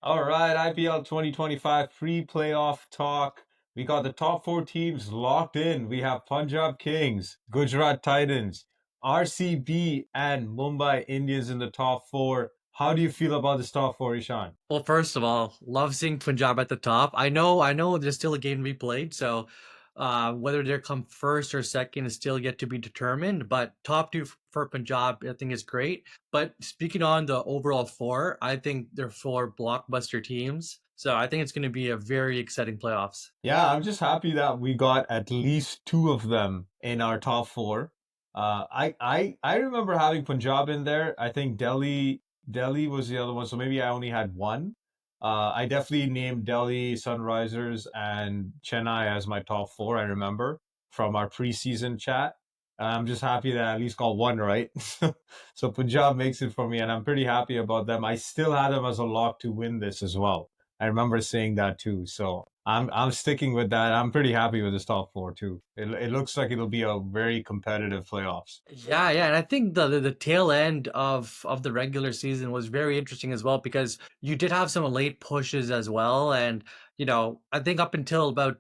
All right, IPL 2025 pre-playoff talk. We got the top four teams locked in. We have Punjab Kings, Gujarat Titans, RCB, and Mumbai Indians in the top four. How do you feel about this top four, Ishan? Well, first of all, love seeing Punjab at the top. I know there's still a game to be played, so whether they come first or second is still yet to be determined. But top two for Punjab, I think is great. But speaking on the overall four, I think they're four blockbuster teams. So I think it's going to be a very exciting playoffs. Yeah, I'm just happy that we got at least two of them in our top four. I remember having Punjab in there. I think Delhi was the other one, so maybe I only had one. I definitely named Delhi, Sunrisers, and Chennai as my top four. I remember from our preseason chat. I'm just happy that I at least got one right. So Punjab makes it for me, and I'm pretty happy about them. I still had them as a lock to win this as well. I remember saying that too. So I'm sticking with that. I'm pretty happy with this top four too. It looks like it'll be a very competitive playoffs. Yeah, and I think the tail end of the regular season was very interesting as well because you did have some late pushes as well, and I think up until about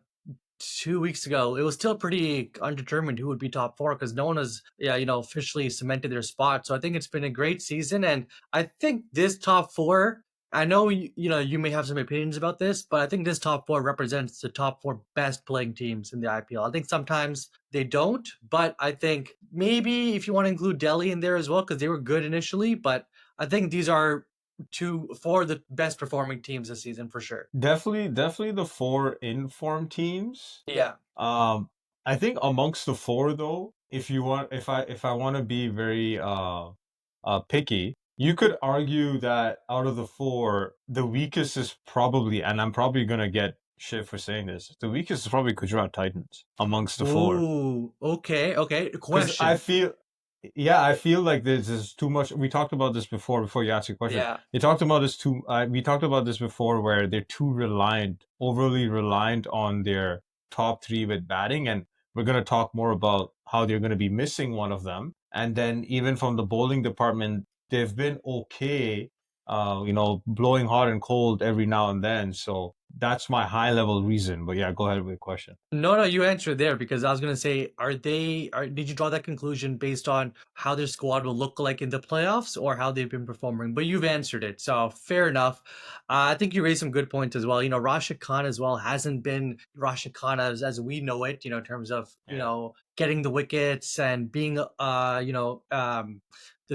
2 weeks ago, it was still pretty undetermined who would be top four because no one has, yeah, officially cemented their spot. So I think it's been a great season, and I think this top four. I know you may have some opinions about this, but I think this top four represents the top four best playing teams in the IPL. I think sometimes they don't, but I think maybe if you want to include Delhi in there as well because they were good initially, but I think these are four of the best performing teams this season for sure. Definitely the four informed teams. Yeah. Um, I think amongst the four though, if I want to be very picky, you could argue that out of the four, the weakest is probably, and I'm probably gonna get shit for saying this, the weakest is probably Gujarat Titans amongst the four. Ooh, okay. Because I Question. feel, yeah, I feel like there's too much. We talked about this before you asked your question. Yeah. We talked about this too. We talked about this before, where they're too reliant, overly reliant on their top three with batting, and we're gonna talk more about how they're gonna be missing one of them. And then even from the bowling department, they've been okay. Blowing hot and cold every now and then. So that's my high level reason. But yeah, go ahead with your question. No, you answered there because I was gonna say, did you draw that conclusion based on how their squad will look like in the playoffs or how they've been performing? But you've answered it, so fair enough. I think you raised some good points as well. Rashid Khan as well hasn't been Rashid Khan as we know it. In terms of Yeah. getting the wickets and being the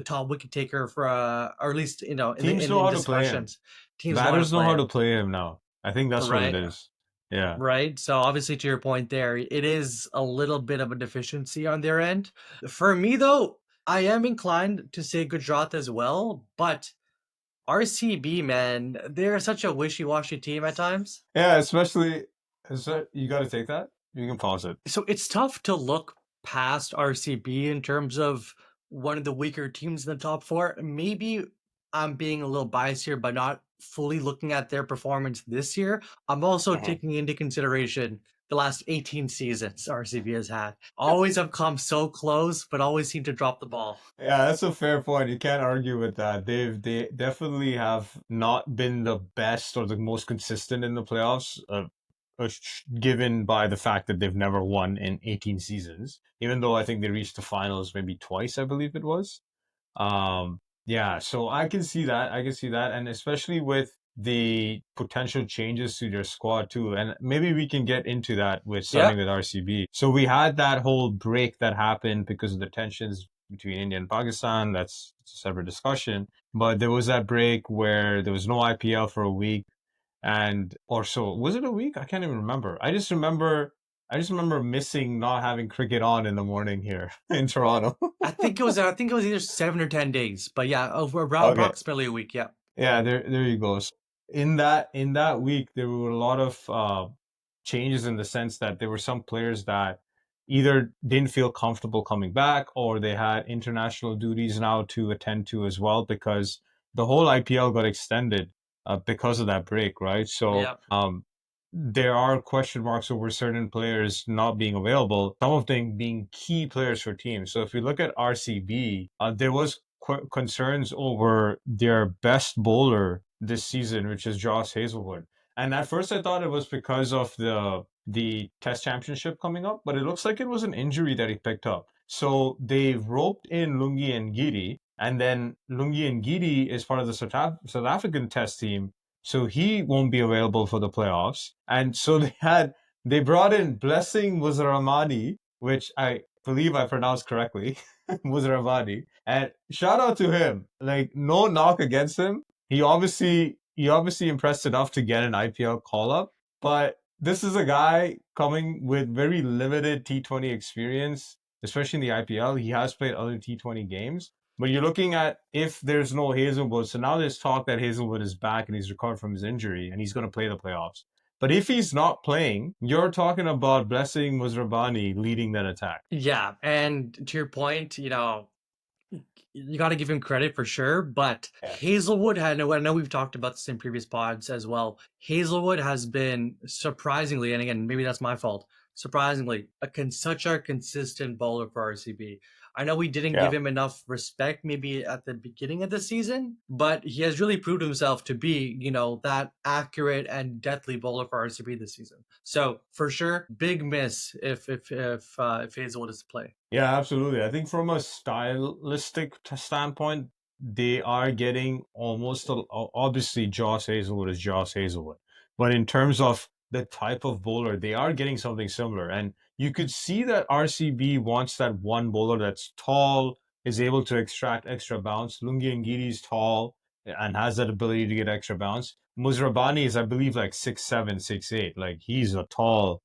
top wicket taker for or at least in the Teams know in how to play him. discussions. Teams know how to Batters know play how him, to play him now. I think that's what it right? is. Yeah. Right. So obviously to your point there, it is a little bit of a deficiency on their end. For me though, I am inclined to say Gujarat as well, but RCB, man, they're such a wishy-washy team at times. Yeah, especially you got to take that. You can pause it. So it's tough to look past RCB in terms of one of the weaker teams in the top four. Maybe I'm being a little biased here by not fully looking at their performance this year. I'm also Uh-huh. taking into consideration the last 18 seasons RCB has had. Always have come so close, but always seem to drop the ball. Yeah, that's a fair point. You can't argue with that. They definitely have not been the best or the most consistent in the playoffs, given by the fact that they've never won in 18 seasons. Even though I think they reached the finals maybe twice, I believe it was. Yeah, so I can see that. I can see that. And especially with the potential changes to their squad too. And maybe we can get into that with Yeah. starting with RCB. So we had that whole break that happened because of the tensions between India and Pakistan. It's a separate discussion. But there was that break where there was no IPL for a week and or so. Was it a week? I can't even remember. I just remember missing not having cricket on in the morning here in Toronto. I think it was either 7 or 10 days, but yeah, over Okay. approximately a week. Yeah. Yeah, there you go. So in that week, there were a lot of changes in the sense that there were some players that either didn't feel comfortable coming back or they had international duties now to attend to as well because the whole IPL got extended because of that break, right? So Yeah. there are question marks over certain players not being available, some of them being key players for teams. So if you look at RCB, there was concerns over their best bowler this season, which is Josh Hazelwood. And at first, I thought it was because of the Test Championship coming up, but it looks like it was an injury that he picked up. So they roped in Lungi and Giri, and then Lungi and Giri is part of the South African Test team, so he won't be available for the playoffs. And so they brought in Blessing Muzaramani, which I believe I pronounced correctly, Muzaramani. And shout out to him. Like no knock against him. He obviously impressed enough to get an IPL call up, but this is a guy coming with very limited T20 experience, especially in the IPL. He has played other T20 games, but you're looking at if there's no Hazelwood. So now there's talk that Hazelwood is back and he's recovered from his injury and he's going to play the playoffs. But if he's not playing, you're talking about Blessing Musrabani leading that attack. Yeah, and to your point, you got to give him credit for sure. But Yeah. Hazelwood had, I know we've talked about this in previous pods as well. Hazelwood has been surprisingly, and again, maybe that's my fault, surprisingly, such a consistent bowler for RCB. I know we didn't give Yeah. him enough respect maybe at the beginning of the season, but he has really proved himself to be, that accurate and deathly bowler for RCB this season. So for sure, big miss if Hazelwood is to play. Yeah, absolutely. I think from a stylistic standpoint, they are getting almost obviously Josh Hazelwood is Josh Hazelwood, but in terms of the type of bowler, they are getting something similar. And you could see that RCB wants that one bowler that's tall, is able to extract extra bounce. Lungi Ngidi is tall and has that ability to get extra bounce. Muzrabani is, I believe, like 6'7", 6'8". Like he's a tall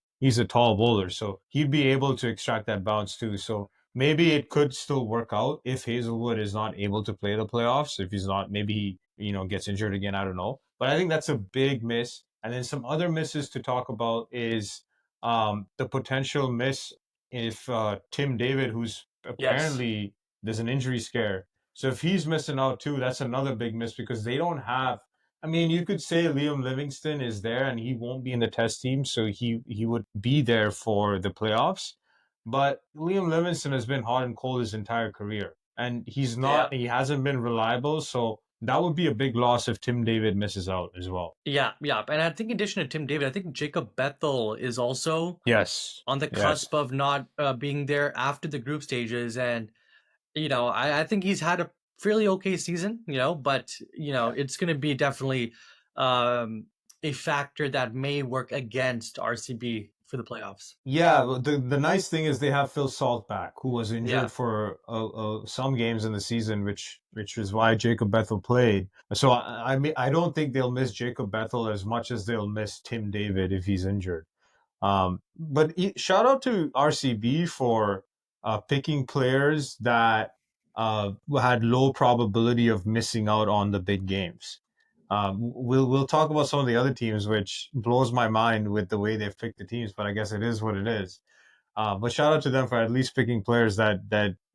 bowler, so he'd be able to extract that bounce too. So maybe it could still work out if Hazelwood is not able to play the playoffs. If he's not, maybe he gets injured again. I don't know. But I think that's a big miss. And then some other misses to talk about is the potential miss if Tim David, who's Yes. apparently there's an injury scare. So if he's missing out too, that's another big miss because they don't have. I mean, you could say Liam Livingston is there and he won't be in the test team, so he would be there for the playoffs. But Liam Livingston has been hot and cold his entire career, and Yeah. he hasn't been reliable. So that would be a big loss if Tim David misses out as well. Yeah, yeah. And I think in addition to Tim David, I think Jacob Bethel is also Yes, on the yes, cusp of not being there after the group stages. And, I think he's had a fairly okay season, but, it's going to be definitely um, a factor that may work against RCB for the playoffs. yeah. The nice thing is they have Phil Salt back, who was Yeah. injured for some games in the season, which is why Jacob Bethel played. So I mean, I don't think they'll miss Jacob Bethel as much as they'll miss Tim David if he's injured. But shout out to RCB for picking players that had low probability of missing out on the big games. We'll talk about some of the other teams, which blows my mind with the way they've picked the teams. But I guess it is what it is. But shout out to them for at least picking players that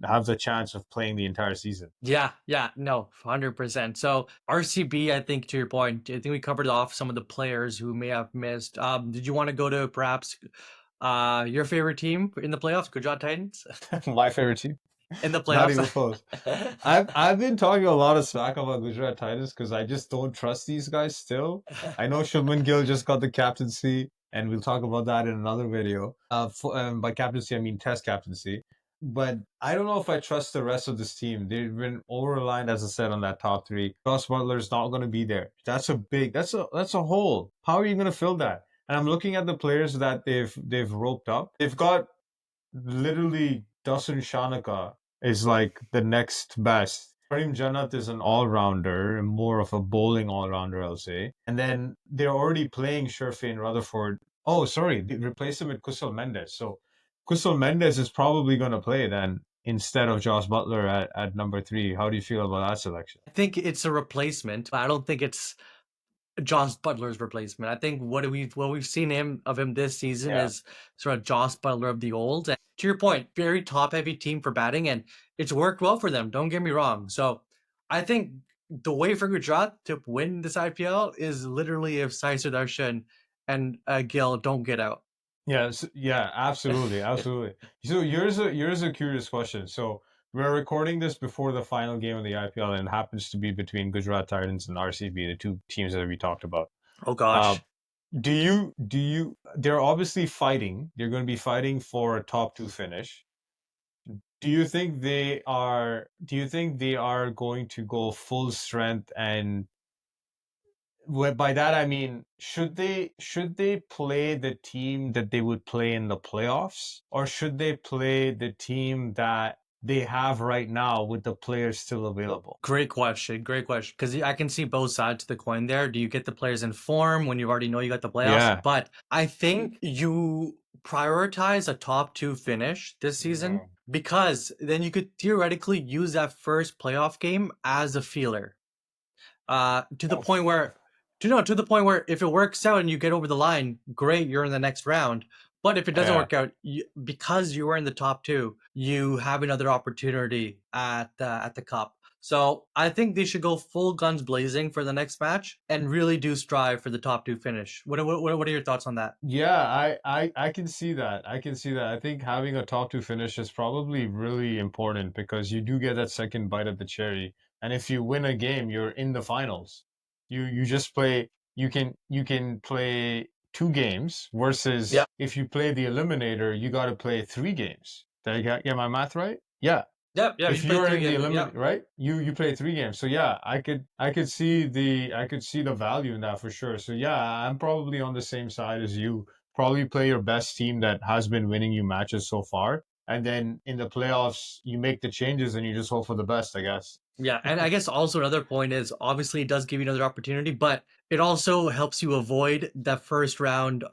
have the chance of playing the entire season. Yeah, yeah, no, 100%. So RCB, I think to your point, I think we covered off some of the players who may have missed. Did you want to go to perhaps your favorite team in the playoffs, Gujarat Titans? My favorite team. In the Not playoffs? even close. I've been talking a lot of smack about Gujarat Titans because I just don't trust these guys still. I know Shubman Gill just got the captaincy, and we'll talk about that in another video. By captaincy, I mean test captaincy. But I don't know if I trust the rest of this team. They've been over reliant, as I said, on that top three. Josh Butler's not going to be there. That's a hole. How are you going to fill that? And I'm looking at the players that they've roped up. They've got literally Dasun Shanaka is like the next best. Karim Jannat is an all-rounder, more of a bowling all-rounder, I'll say. And then they're already playing Sherfane Rutherford. Oh, sorry, they replaced him with Kusal Mendes. So Kusal Mendes is probably going to play then instead of Josh Butler at number three. How do you feel about that selection? I think it's a replacement. I don't think it's Josh Butler's replacement. I think what we've seen of him this season Yeah. is sort of Josh Butler of the old. And to your point, very top heavy team for batting, and it's worked well for them. Don't get me wrong. So I think the way for Gujarat to win this IPL is literally if Sai Sudarshan and Gill don't get out. Yes, yeah, absolutely, absolutely. So here's a curious question. So we're recording this before the final game of the IPL, and it happens to be between Gujarat Titans and RCB, the two teams that we talked about. Oh Uh, gosh. they're obviously fighting. They're going to be fighting for a top two finish. Do you think they are going to go full strength? And by that I mean, should they play the team that they would play in the playoffs, or should they play the team that they have right now with the players still available? Great question. Great question. Because I can see both sides of the coin there. Do you get the players in form when you already know you got the playoffs? Yeah. But I think you prioritize a top two finish this season Mhm. because then you could theoretically use that first playoff game as a feeler. To the Oh, point where to the point where if it works out and you get over the line, great, you're in the next round. But if it doesn't yeah. work out, because you were in the top two, you have another opportunity at the cup. So I think they should go full guns blazing for the next match and really do strive for the top two finish. What are your thoughts on that? Yeah, I can see that. I can see that. I think having a top two finish is probably really important because you do get that second bite of the cherry. And if you win a game, you're in the finals. You just play you can play two games Yeah. versus if you play the eliminator, you got to play three games. Did I get my math right? Yeah. Yep. Yeah. If You play you're three in the games. Yeah. eliminate, right? You play three games. So yeah, I could see the value in that for sure. So yeah, I'm probably on the same side as you. Probably play your best team that has been winning you matches so far, and then in the playoffs you make the changes and you just hope for the best, I guess. Yeah, and I guess also another point is obviously it does give you another opportunity, but it also helps you avoid that first round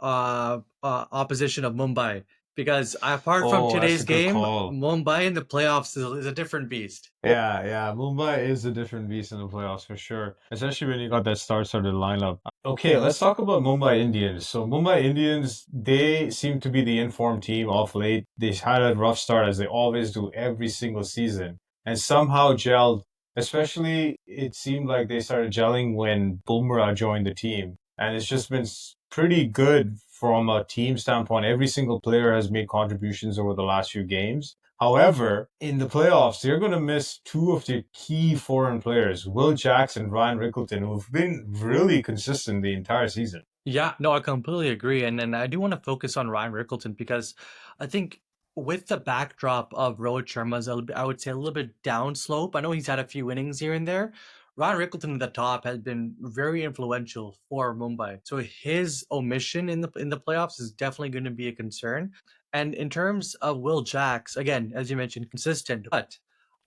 opposition of Mumbai because apart from Oh, that's today's a good game, call. Mumbai in the playoffs is a different beast. Yeah, yeah. Mumbai is a different beast in the playoffs for sure, especially when you got that star-studded lineup. Okay, let's talk about Mumbai Indians. So Mumbai Indians, they seem to be the informed team off late. They had a rough start as they always do every single season, and somehow gelled. Especially, it seemed like they started gelling when Bumrah joined the team, and it's just been pretty good from a team standpoint. Every single player has made contributions over the last few games. However, in the playoffs, they're going to miss two of their key foreign players, Will Jacks and Ryan Rickleton, who've been really consistent the entire season. Yeah, no, I completely agree. And I do want to focus on Ryan Rickleton because I think with the backdrop of Rohit Sharma's, I would say a little bit downslope. I know he's had a few innings here and there. Ryan Rickleton at the top has been very influential for Mumbai. So his omission in the playoffs is definitely going to be a concern. And in terms of Will Jacks, again, as you mentioned, consistent, but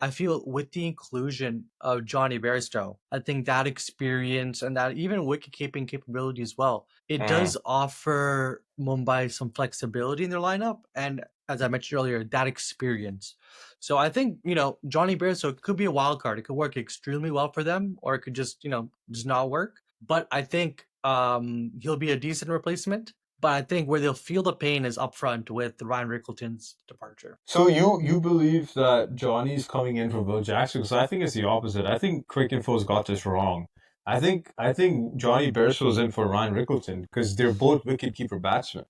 I feel with the inclusion of Johnny Bairstow, I think that experience and that even wicket keeping capability as well, it Mm. does offer Mumbai some flexibility in their lineup. And as I mentioned earlier, that experience. So I think, Johnny Bairstow could be a wild card. It could work extremely well for them, or it could just not work. But I think he'll be a decent replacement. But I think where they'll feel the pain is upfront with Ryan Rickleton's departure. So you believe that Johnny's coming in for Will Jackson? Because I think it's the opposite. I think Cricinfo's got this wrong. I think Johnny Bairstow's in for Ryan Rickleton because they're both wicketkeeper batsmen.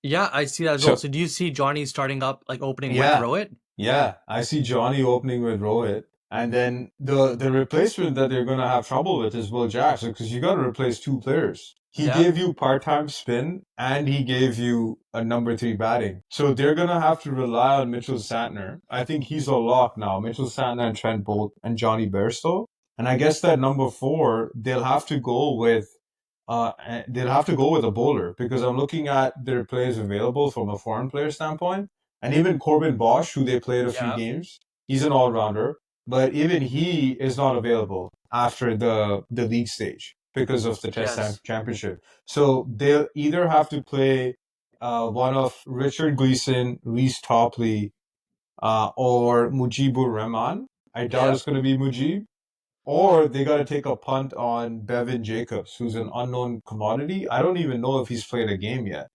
Yeah, I see that as well. So So do you see Johnny starting up, like opening with yeah, Rohit? yeah. I see Johnny opening with Rohit, and then the replacement that they're gonna have trouble with is Will Jackson because you got to replace two players. He Yeah. gave you part-time spin and he gave you a number three batting. So they're gonna have to rely on Mitchell Santner. I think he's a lock now. Mitchell Santner and Trent Bolt and Johnny Bairstow. And I guess that number four, they'll have to go with a bowler because I'm looking at their players available from a foreign player standpoint. And even Corbin Bosch, who they played a few Yeah. games, he's an all rounder, but even he is not available after the league stage because of the Yes. Championship. So they'll either have to play one of Richard Gleason, Reese Topley, or Mujibur Rahman. I doubt Yeah. it's going to be Mujib. Or they got to take a punt on Bevan Jacobs, who's an unknown commodity. I don't even know if he's played a game yet.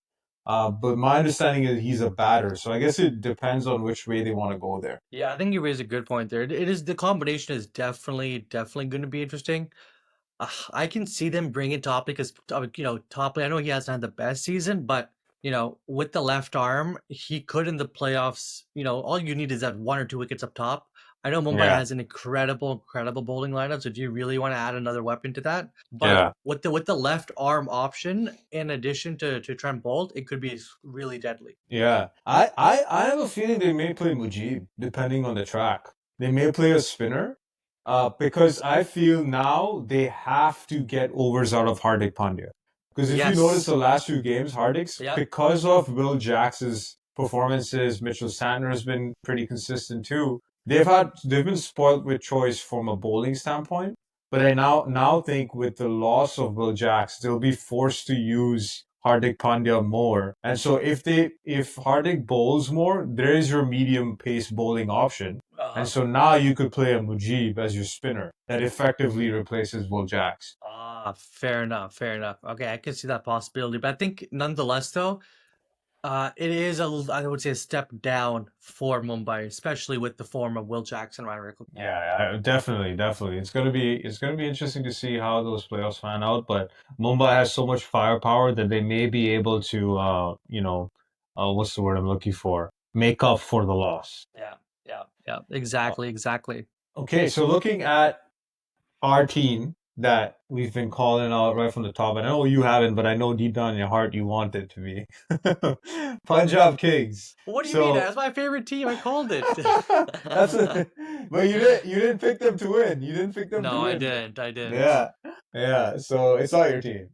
But my understanding is he's a batter. So I guess it depends on which way they want to go there. Yeah, I think you raised a good point there. It is the combination is definitely going to be interesting. I can see them bringing Topley because Topley. I know he hasn't had the best season, but with the left arm, he could in the playoffs. All you need is that 1 or 2 wickets up top. I know Mumbai Yeah, has an incredible bowling lineup. So do you really want to add another weapon to that? But yeah, with the left arm option, in addition to Trent Bolt, it could be really deadly. yeah. I have a feeling they may play Mujib depending on the track. They may play a spinner, because I feel now they have to get overs out of Hardik Pandya. Because if you notice Yes. the last few games, Hardik's Yep. because of Will Jacks's performances, Mitchell Santner has been pretty consistent too. They've been spoiled with choice from a bowling standpoint. But I now think with the loss of Will Jacks, they'll be forced to use Hardik Pandya more. And so if Hardik bowls more, there is your medium pace bowling option. And Uh-huh. so now you could play a Mujib as your spinner that effectively replaces Will Jacks. Fair enough. Fair enough. Okay, I can see that possibility, but I think nonetheless, though, it is I would say a step down for Mumbai, especially with the form of Will Jackson, Ryan Rickleball. Yeah, definitely, definitely. It's gonna be interesting to see how those playoffs fan out. But Mumbai has so much firepower that they may be able to, what's the word I'm looking for? Make up for the loss. Yeah, yeah, Uh, exactly. Okay, so looking at our team that we've been calling out right from the top, and I know you haven't, but I know deep down in your heart you want it to be Punjab Kings. What do you mean? So That's my favorite team. I called it. that's a, but you didn't pick them to win. You didn't pick them to No, I win. didn't. I didn't. Yeah, yeah. So it's not your team.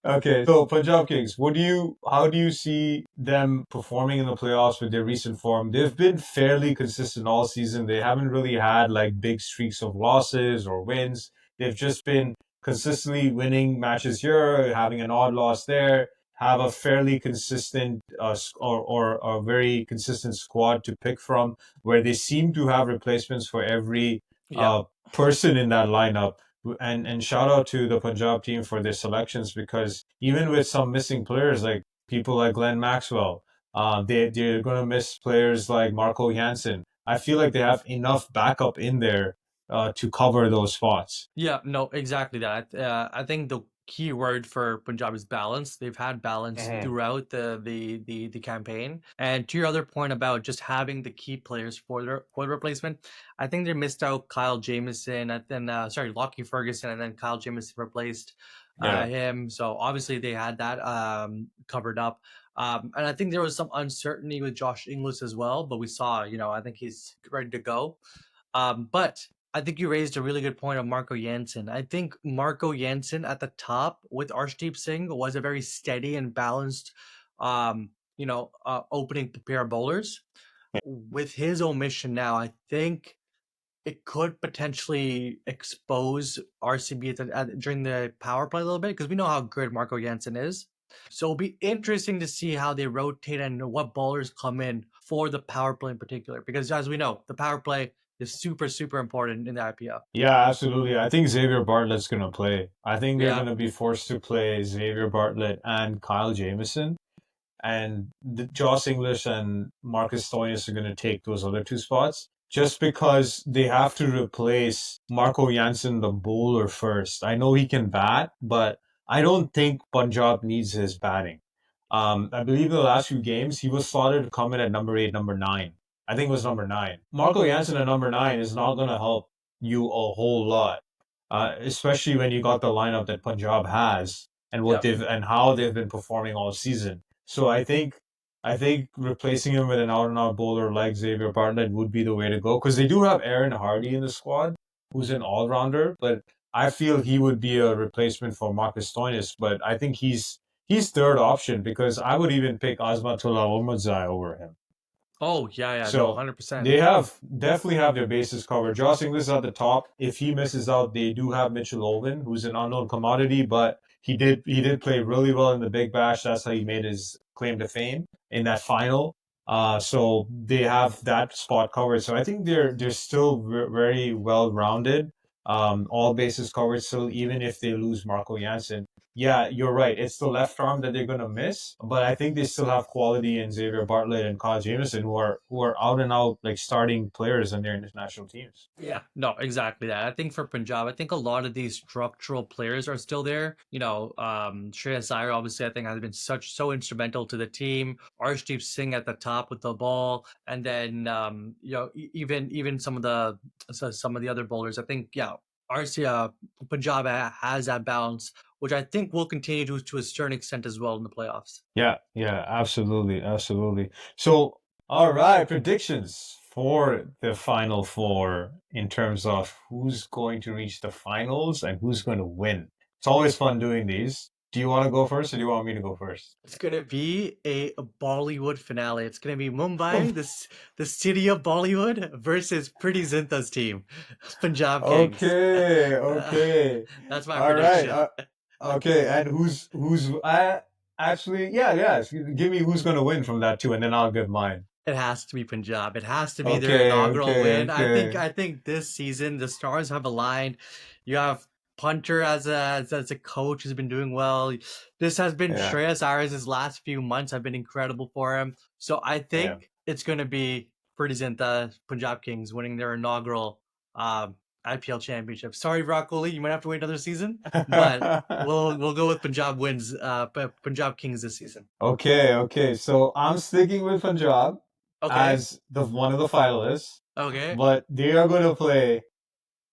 Okay, so Punjab Kings, how do you see them performing in the playoffs with their recent form? They've been fairly consistent all season. They haven't really had like big streaks of losses or wins. They've just been consistently winning matches here, having an odd loss there, have a fairly consistent or a very consistent squad to pick from, where they seem to have replacements for every Yeah, uh, person in that lineup. And shout out to the Punjab team for their selections because even with some missing players like people like Glenn Maxwell, they're gonna miss players like Marco Jansen. I feel like they have enough backup in there to cover those spots. yeah, no, exactly that. I think the key word for Punjab is balance. They've had balance Hmm. throughout the campaign. And to your other point about just having the key players for the replacement, I think they missed out Kyle Jamieson and then sorry, Lockie Ferguson, and then Kyle Jamieson replaced Yeah. him. So obviously they had that covered up. And I think there was some uncertainty with Josh Inglis as well, but we saw, I think he's ready to go. But I think you raised a really good point of Marco Jansen. I think Marco Jansen at the top with Arshdeep Singh was a very steady and balanced, opening pair of bowlers. With his omission now, I think it could potentially expose RCB during the power play a little bit because we know how good Marco Jansen is. So it'll be interesting to see how they rotate and what bowlers come in for the power play in particular. Because as we know, the power play is super important in the IPL. Yeah, absolutely. I think Xavier Bartlett's gonna play. I think they're Yeah. gonna be forced to play Xavier Bartlett and Kyle Jamieson. And Joss English and Marcus Stoinis are going to take those other two spots just because they have to replace Marco Jansen, the bowler, first. I know he can bat, but I don't think Punjab needs his batting. I believe in the last few games, he was slotted to come in at number 8, number 9. I think it was number 9. Marco Jansen at number 9 is not going to help you a whole lot, especially when you got the lineup that Punjab has and Yep. and how they've been performing all season. So I think replacing him with an out and out bowler like Xavier Bartlett would be the way to go because they do have Aaron Hardy in the squad, who's an all rounder, but I feel he would be a replacement for Marcus Stoinis, but I think he's third option because I would even pick Azmatullah Omudzai over him. Oh yeah, no, So 100%. they have definitely have their bases covered. Josh Inglis at the top. If he misses out, they do have Mitchell Owen, who's an unknown commodity, but he did play really well in the Big Bash. That's how he made his claim to fame in that final. So they have that spot covered. So I think they're still very well rounded. all bases covered still, even if they lose Marco Jansen. Yeah, you're right. It's the left arm that they're gonna miss, but I think they still have quality in Xavier Bartlett and Kyle Jamieson, who are out and out like starting players on their international teams. Yeah, no, exactly that. I think for Punjab, I think a lot of these structural players are still there. Shreyas Iyer, obviously, I think has been so instrumental to the team. Arshdeep Singh at the top with the ball, and then even some of the other bowlers. I think RC Punjab has that balance, which I think will continue to a certain extent as well in the playoffs. Yeah, yeah, absolutely, absolutely. So, all right, predictions for the final four in terms of who's going to reach the finals and who's going to win. It's always fun doing these. Do you want to go first or do you want me to go first? It's gonna be a Bollywood finale. It's gonna be Mumbai, the city of Bollywood, versus Pretty Zinta's team, Punjab Kings. Okay, okay. That's my All right. prediction. Okay, and who's actually yeah, yeah. Give me who's going to win from that too, and then I'll give mine. It has to be Punjab. It has to be their Okay, inaugural okay, win. I think okay. I think this season the stars have aligned. You have Punter as a coach who's been doing well. This has been Yeah, Shreyas Iyer's last few months have been incredible for him. So I yeah. think it's going to be Pretty Zinta Punjab Kings winning their inaugural IPL championship. Sorry, Virat Kohli, you might have to wait another season, but we'll go with Punjab wins. Punjab Kings this season. Okay, okay. So I'm sticking with Punjab Okay. as the one of the finalists, Okay. but they are going to play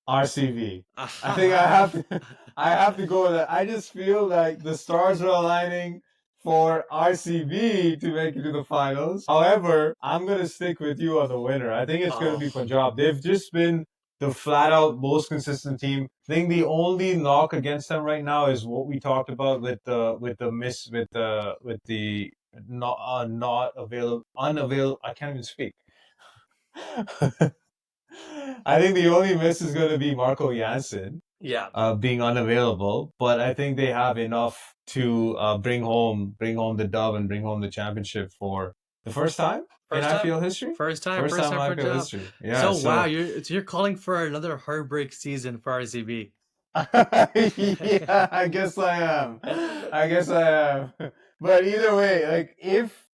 RCV. I think I have to I have to go with that. I just feel like the stars are aligning for RCB to make it to the finals. However, I'm gonna stick with you on the winner. I think it's gonna Oh, be Punjab. They've just been the flat out most consistent team. I think the only knock against them right now is what we talked about with the miss with the not available unavailable. I can't even speak. I think the only miss is going to be Marco Jansen yeah. being unavailable, but I think they have enough to bring home the dub and bring home the championship for the first time in First time, IPL history. First first time time in for a IPL job. history. Yeah, So wow, so you're calling for another heartbreak season for RCB. yeah, I guess I am. I guess I am. But either way, like if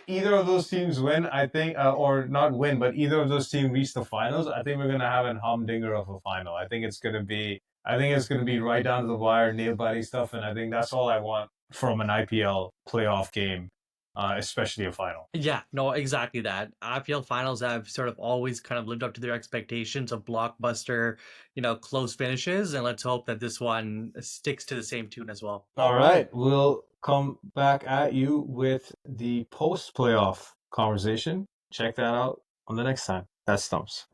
either of those teams win, I think, or not win, but either of those teams reach the finals, I think we're gonna have an humdinger of a final. I think it's gonna be right down to the wire, nail biting stuff, and I think that's all I want from an IPL playoff game, especially a final. Yeah, no, exactly that. IPL finals have sort of always kind of lived up to their expectations of blockbuster, close finishes, and let's hope that this one sticks to the same tune as well. All right, we'll come back at you with the post playoff conversation. Check that out on the next time. That stumps.